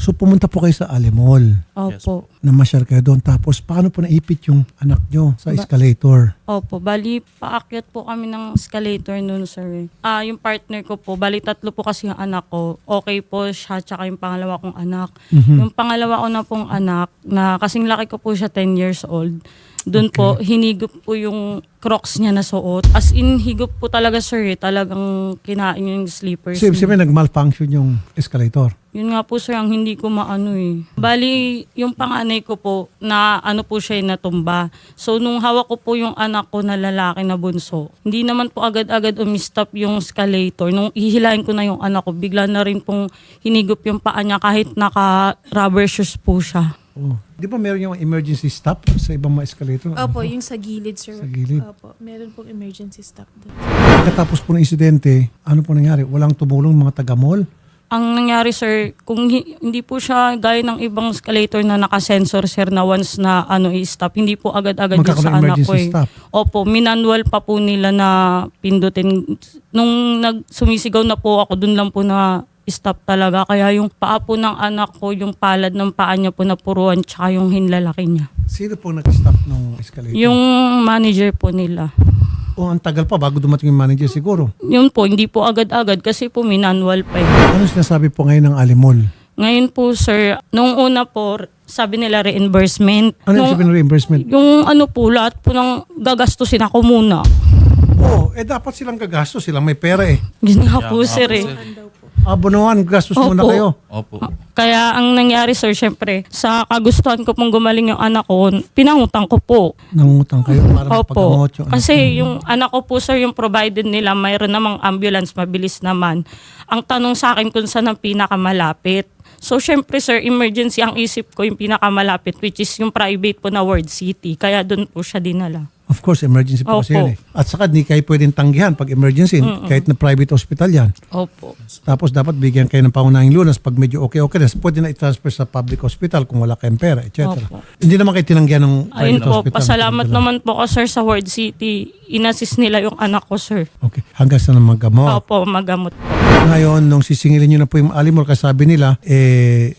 So pumunta po kayo sa Alimol. Opo. Namasyal kayo doon. Tapos paano po naipit yung anak nyo sa escalator? Opo. Bali, paakyat po kami ng escalator noon, sir. Yung partner ko po, bali 3 po kasi yung anak ko. Okay po siya, tsaka yung pangalawa kong anak. Yung pangalawa ko na pong anak, na kasing laki ko po siya, 10 years old. Doon po, hinigop po yung Crocs niya na suot. As in, higop po talaga, sir. Talagang kinain yung slippers. Siyempre nag-malfunction yung escalator. Yun nga po, sir, ang hindi ko maano eh. Bali, yung panganay ko po, na ano po siya natumba. So, nung hawak ko po yung anak ko na lalaki na bunso, hindi naman po agad-agad umistop yung escalator. Nung ihilahin ko na yung anak ko, bigla na rin pong hinigop yung paa niya kahit naka-rubber shoes po siya. Oh. Di ba meron yung emergency stop sa ibang mga escalator? Opo, yung sa gilid, sir. Sa gilid? Opo, meron pong emergency stop doon. Pagkatapos po ng insidente, ano po nangyari? Walang tumulong mga taga-mall? Ang nangyari, sir, kung hindi po siya gaya ng ibang escalator na naka-sensor, sir, na once na i-stop, hindi po agad-agad yun sa anak ko. Emergency stop? Opo, minanwal pa po nila na pindutin. Nung sumisigaw na po ako, dun lang po na stop talaga. Kaya yung paa po ng anak ko, yung palad ng paa niya po napuruan, tsaka yung hinlalaki niya. Sino po nag-stop ng escalator? Yung manager po nila. O ang tagal pa bago dumating yung manager siguro. Yun po, hindi po agad-agad kasi po minanwal pa eh. Ano sinasabi po ngayon ng Alimol? Ngayon po, sir, nung una po, sabi nila reimbursement. Ano yung sabi ng reimbursement? Yung ano po, lahat po ng gagastusin ako muna. Oo, dapat silang gagastos. Silang may pera eh. Yun nga po, sir eh. Abonohan, gastos muna Opo. kayo. Opo. Kaya ang nangyari, sir, syempre, sa kagustuhan ko pong gumaling yung anak ko, pinangutang ko po. Nangutang kayo para Opo. mapag-amot yung Kasi yung anak ko po, sir, yung provided nila, mayroon namang ambulance, mabilis naman. Ang tanong sa akin kung saan ang pinakamalapit. So, syempre, sir, emergency ang isip ko yung pinakamalapit, which is yung private po na World City. Kaya doon po siya dinala. Of course, emergency po kasi Opo. yan eh. At saka di kayo pwedeng tanggihan pag emergency, kahit na private hospital yan. Opo. Tapos dapat bigyan kayo ng pangunahing lunas pag medyo okay na. Pwede na i-transfer sa public hospital kung wala kayong pera, etc. Opo. Hindi naman kayo tinanggihan ng private Ayun po, hospital. pasalamat naman po ko, sir, sa World City. Inassist nila yung anak ko, sir. Okay. Hanggang sa na maggamot. Opo, magamot po. Ngayon, nung sisingilin nyo na po yung Alimol, kasi sabi nila,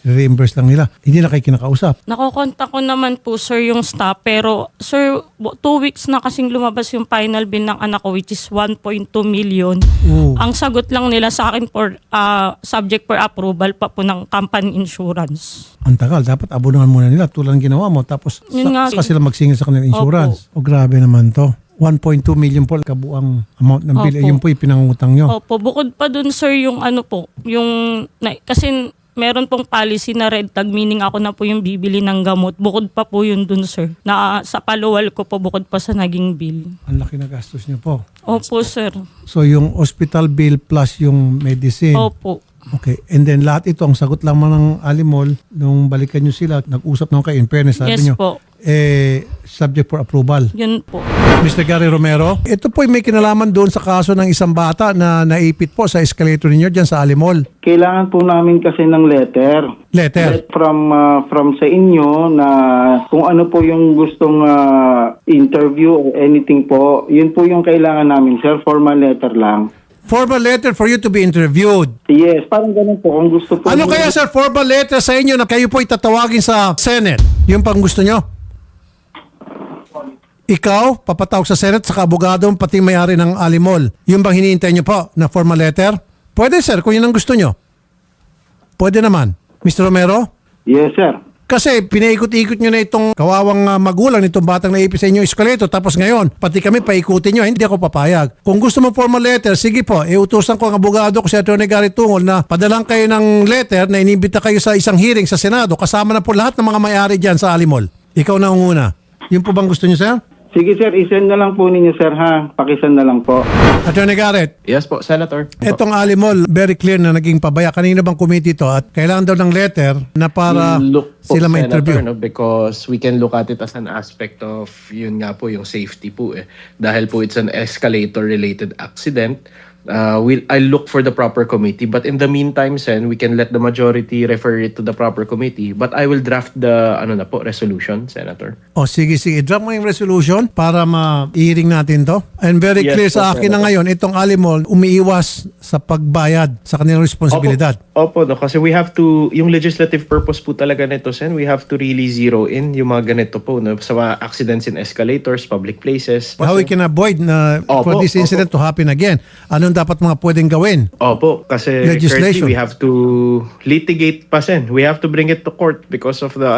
reimburse lang nila. Hindi na kayo kinakausap. Nakokontak ko naman po, sir, yung staff. Pero, sir, 2 weeks na kasing lumabas yung final bill ng anak ko, which is 1.2 million. Oo. Ang sagot lang nila sa akin for subject for approval pa po ng company insurance. Ang tagal. Dapat abonahan muna nila tulad ng ginawa mo. Tapos Yun nga. saka sila magsingil sa kanilang insurance. O grabe naman to. 1.2 million po kabuang amount ng bill. Opo. Yun po yung pinangutang nyo. Opo, bukod pa dun, sir, yung ano po, kasi meron pong policy na red tag, meaning ako na po yung bibili ng gamot. Bukod pa po yun dun, sir. Na sa paluwal ko po, bukod pa sa naging bill. Ang laki na gastos nyo po. Opo, sir. So yung hospital bill plus yung medicine. Opo. Okay. And then lahat ito, ang sagot lang ng Alimol, nung balikan nyo sila, nag-usap naman kayo, in fairness, sabi Yes nyo, po. Subject for approval. Yun po. Mr. Gary Romero, ito po may kinalaman doon sa kaso ng isang bata na naipit po sa escalator ninyo dyan sa Alimol. Kailangan po namin kasi ng letter. Letter. From sa inyo na kung ano po yung gustong interview or anything po, yun po yung kailangan namin, sir. Formal letter lang. Formal letter for you to be interviewed. Yes, parang ganun po. Kung gusto po. Ano kaya sir, formal letter sa inyo na kayo po itatawagin sa Senate? Yung pang gusto nyo? Ikaw, papatawag sa Senate sa abogado, pati may-ari ng Alimol. Yung bang hinihintay nyo po na formal letter? Pwede sir, kung yun ang gusto nyo. Pwede naman. Mr. Romero? Yes, sir. Kasi pinaikot-ikot nyo na itong kawawang magulang nitong batang naipit sa inyo escalator. Tapos ngayon, pati kami paikutin nyo, hindi ako papayag. Kung gusto mo formal letter, sige po, iutusan ko ang abogado ko si Atty. Gary Tungol na padalang kayo ng letter na inimbita kayo sa isang hearing sa Senado. Kasama na po lahat ng mga may-ari dyan sa Alimol. Ikaw na ang una. Yun po bang gusto nyo, sir? Sige, sir. I-send na lang po ninyo, sir, ha? Pakisend na lang po. Atty. Garrett, Yes po, Senator. etong Alimol, very clear na naging pabaya. Kanina bang committee to at kailangan daw ng letter na para Look po, sila ma-interview? Senator, no, because we can look at it as an aspect of yun nga po yung safety po eh. Dahil po it's an escalator-related accident. I'll look for the proper committee, but in the meantime, Sen, we can let the majority refer it to the proper committee. But I will draft the resolution, Senator. O sige, drop mo yung resolution para ma-hearing natin to. And very Yes clear po, sa akin na Senator. ngayon, itong Alimol umiiwas sa pagbayad sa kanilang responsibilidad. Opo, no, kasi we have to, yung legislative purpose po talaga nito, Sen, we have to really zero in yung mga ganito po, no, sa mga accidents in escalators, public places. How we can avoid na for Opo, this incident to happen again? Anong dapat mga pwedeng gawin? Opo, kasi Legislation. currently we have to litigate pa, Sen. We have to bring it to court because of the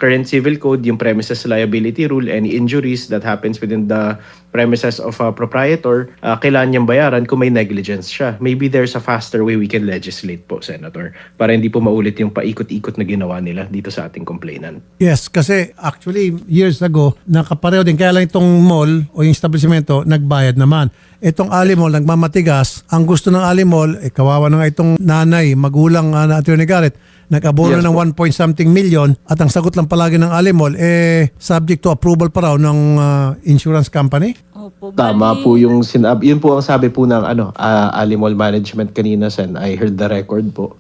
current civil code, yung premises liability rule, any injuries that happens within the premises of a proprietor, kailangan niyang bayaran kung may negligence siya. Maybe there's a faster way we can legislate po, Senator, para hindi po maulit yung paikot-ikot na ginawa nila dito sa ating complainant. Yes, kasi actually years ago, nakapareho din. Kaya lang itong mall o yung establishmento, nagbayad naman. Itong Alimall, nagmamatigas. Ang gusto ng Alimall, kawawa na nga itong nanay, magulang na Attorney Garrett, nag-abono Yes, ng 1 point something million at ang sagot lang palagi ng Alimall, subject to approval pa raw ng insurance company. Opo, Tama bali- po yung sinabi. Yun po ang sabi po ng Alimall Management kanina, Sen. I heard the record po.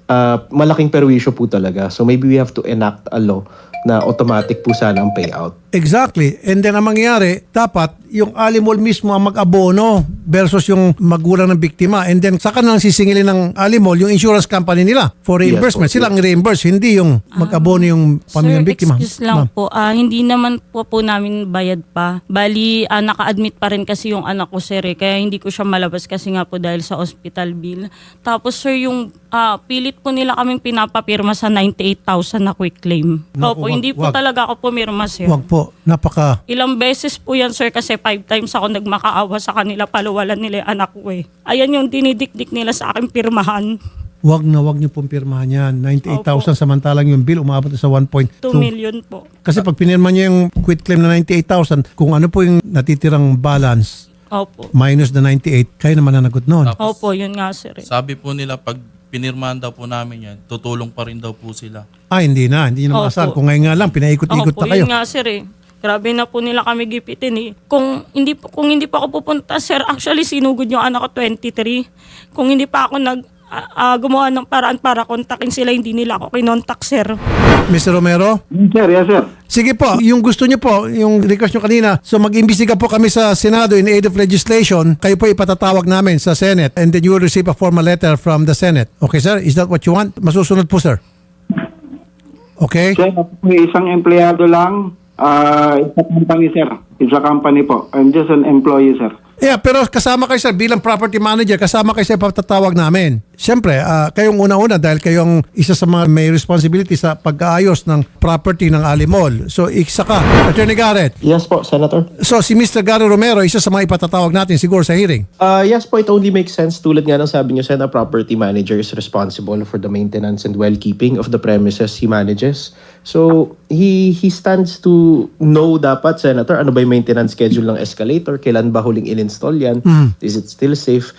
Malaking perwisyo po talaga. So maybe we have to enact a law na automatic po sana ang payout. Exactly. And then ang mangyayari, dapat yung Alimall mismo ang mag-abono versus yung magulang ng biktima. And then saka na lang sisingilin ng Alimall yung insurance company nila for reimbursement. Yes, po. Sila ang reimburse, hindi yung mag-abono yung pamilyang Sir, biktima. excuse lang Ma'am. po. Hindi naman po namin bayad pa. Bali, naka-admit pa rin kasi yung anak ko, sir. Kaya hindi ko siya malabas kasi nga po dahil sa hospital bill. Tapos, sir, yung pilit po nila kaming pinapapirma sa 98,000 na quick claim. Naku, Opo, hindi po wag. talaga ako pumirma, sir. Wag po. Napaka... Ilang beses po yan, sir, kasi 5 times ako nagmakaawa sa kanila, paluwalan nila yung anak ko eh. Ayan yung dinidikdik nila sa akin pirmahan. Wag na wag niyo pong pirmahan yan. 98,000 samantalang yung bill umabot na sa 1.2. 2 million po. Kasi pag pinirma niyo yung quit claim na 98,000, kung ano po yung natitirang balance Opo. minus the 98, kayo naman nanagot noon. Opo, yun nga, sir. Sabi po nila pag pinirmahan daw po namin yan, tutulong pa rin daw po sila. Hindi na Opo. maasahan. Kung ngayon nga lang, pinaikot-ikot Opo, na kayo. yun nga, sir eh. Grabe na po nila kami gipitin eh. Kung hindi pa ako pupunta, sir, actually sinugod yung anak ko 23. Kung hindi pa ako gumawa ng paraan para kontakin sila, hindi nila ako kinontak, sir. Mr. Romero? Yes, sir. Sige po, yung gusto niyo po, yung request niyo kanina, so mag-imbestiga po kami sa Senado in aid of legislation, kayo po ipatatawag namin sa Senate and then you will receive a formal letter from the Senate. Okay, sir? Is that what you want? Masusunod po, sir. Okay? Sir, ako po isang empleyado lang. It's a company, sir. It's a company po. I'm just an employee, sir. Yeah, pero kasama kayo, sir, bilang property manager, kasama kayo sa patatawag namin. Siyempre, kayong una-una dahil kayong isa sa mga may responsibility sa pag-aayos ng property ng Alimall. So, isa ka. Attorney Garrett. Yes po, Senator. So, si Mr. Gary Romero, isa sa mga ipatatawag natin siguro sa hearing. Yes po, it only makes sense. Tulad nga ng sabi niyo, Sen, a property manager is responsible for the maintenance and well-keeping of the premises he manages. So, he stands to know dapat, Senator, ano ba yung maintenance schedule ng escalator? Kailan ba huling in-install yan? Is it still safe?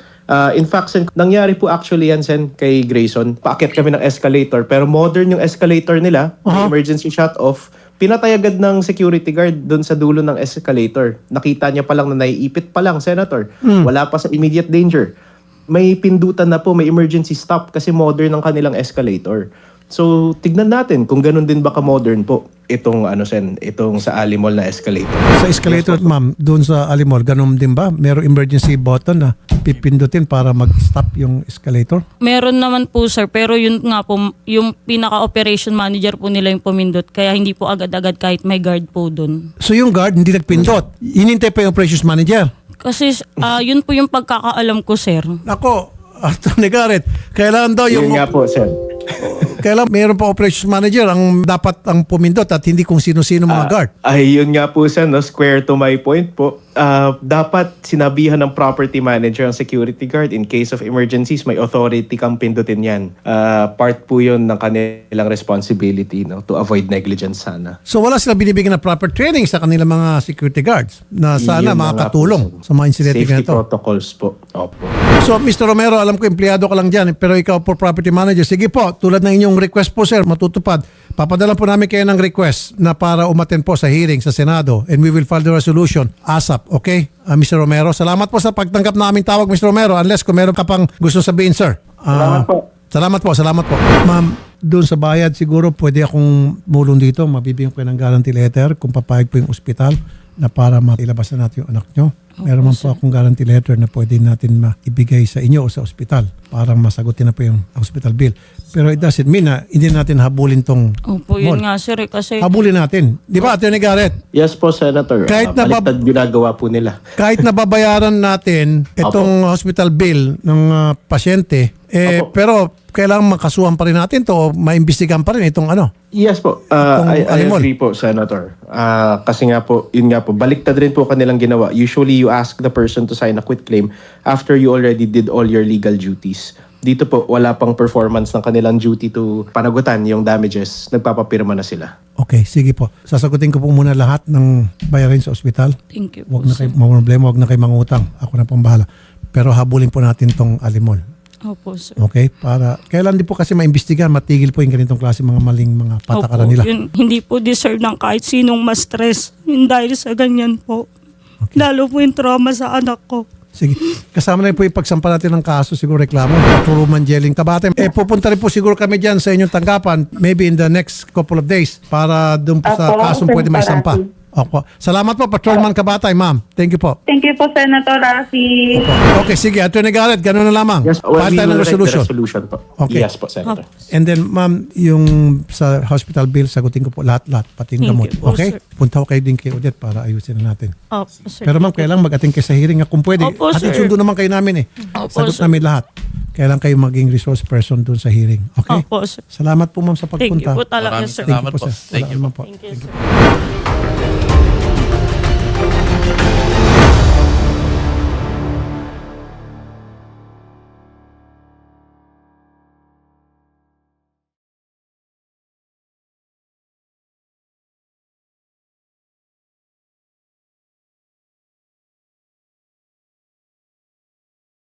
In fact, Sen, nangyari po actually yan, Sen, kay Grayson. Paakyat kami ng escalator, pero modern yung escalator nila, may emergency shut-off. Pinatay agad ng security guard doon sa dulo ng escalator. Nakita niya pa lang na naiipit pa lang, Senator. Wala pa sa immediate danger. May pindutan na po, may emergency stop kasi modern ang kanilang escalator. So, tignan natin kung ganun din ba ka-modern po itong Sen, itong sa Alimall na escalator. Sa escalator, ma'am, doon sa Alimall, ganun din ba? Merong emergency button na pipindutin para mag-stop yung escalator? Meron naman po, sir, pero yun nga po, yung pinaka-operation manager po nila yung pumindot, kaya hindi po agad-agad kahit may guard po doon. So yung guard, hindi nagpindot. Hinintay pa yung operations manager. Kasi yun po yung pagkakaalam ko, sir. Ako, Attorney Garrett, kailangan daw yung... Yun nga po, Sen. Kailangan mayroon pa operations manager ang dapat ang pumindot at hindi kung sino-sino mga guard. Ay, yun nga po, Sen, no? Square to my point po. Dapat sinabihan ng property manager ang security guard in case of emergencies, may authority kang pindutin yan. Part po yun ng kanilang responsibility, no? To avoid negligence sana. So wala sila binibigyan ng proper training sa kanilang mga security guards na sana Yun na nga makakatulong po, sa mga insidente Safety ganito. protocols po. Opo. So Mr. Romero, alam ko empleyado ka lang dyan pero ikaw po property manager. Sige po, tulad ng inyong request po sir, matutupad. Papadala po namin kayo ng request na para umattend po sa hearing sa Senado and we will file the resolution ASAP. Okay? Mr. Romero, salamat po sa pagtanggap na aming tawag Mr. Romero unless kung meron ka pang gusto sabihin sir. Salamat po. Salamat po. Ma'am, doon sa bayad siguro pwede akong mulong dito. Mabibigyan ko ng guarantee letter kung papayag po yung ospital na para mailabas na natin yung anak nyo. Meron man po akong guarantee letter na pwede natin maibigay sa inyo o sa ospital. parang masagutin na po yung hospital bill. Pero it doesn't mean na hindi natin habulin tong Opo, yun mall. nga sir kasi Habulin natin. Di ba, Atty. Garrett? Yes po, Senator. Kahit na baliktad ginagawa po nila. Kahit nababayaran natin itong hospital bill ng pasyente, Opo. pero kailangan makasuhan pa rin natin to o maimbestigahan pa rin itong ano. Yes po. I alimol. agree po, Senator. Kasi nga po, yun nga po, baliktad rin po kanilang ginawa. Usually, you ask the person to sign a quit claim after you already did all your legal duties. Dito po, wala pang performance ng kanilang duty to panagutan yung damages. Nagpapapirma na sila. Okay, sige po. Sasagutin ko po muna lahat ng bayarin sa ospital. thank you po Huwag na sir. kayo problema, huwag na kayo mangutang. Ako na pong bahala. Pero habulin po natin tong alimol. Opo sir. Okay? Para, kailan din po kasi maimbestigahan, matigil po yung ganitong klase mga maling mga patakaran Opo, nila. yun, hindi po deserve ng kahit sinong ma-stress. Yun dahil sa ganyan po. Lalo po yung trauma sa anak ko. Sige. Kasama na rin po ipagsampa natin ng kaso, siguro reklamo. Turuman Jelling Tabate. Pupunta rin po siguro kami dyan sa inyong tanggapan, maybe in the next couple of days, para doon po sa kasong pwede may sampa. Opo. Salamat po, Patrolman Kabatay, ma'am. Thank you po. Thank you po, Senator Rafi. Okay, sige. Atty. Garrett, ganun na lamang. Yes, Paano we tayo ng will write the resolution? resolution po. Okay. Yes po, Senator. And then, ma'am, yung sa hospital bill, sagutin ko po lahat-lahat, pati yung Thank gamot. you po, Okay? sir. Punta ko kayo din kay Odette para ayusin na natin. Opo sir. Pero ma'am, kailangan mag-attend kayo sa hearing nga kung pwede. Opo, Atin sir. sundo naman kayo namin eh. Opo, Sagot sir. namin lahat. Kailangan kayo maging resource person dun sa hearing. Okay? Opo sir. Salamat po ma'am sa Thank pagpunta. you po talaga Maraming sir. salamat po. sir. Thank Wala you naman po. po. Thank you sir.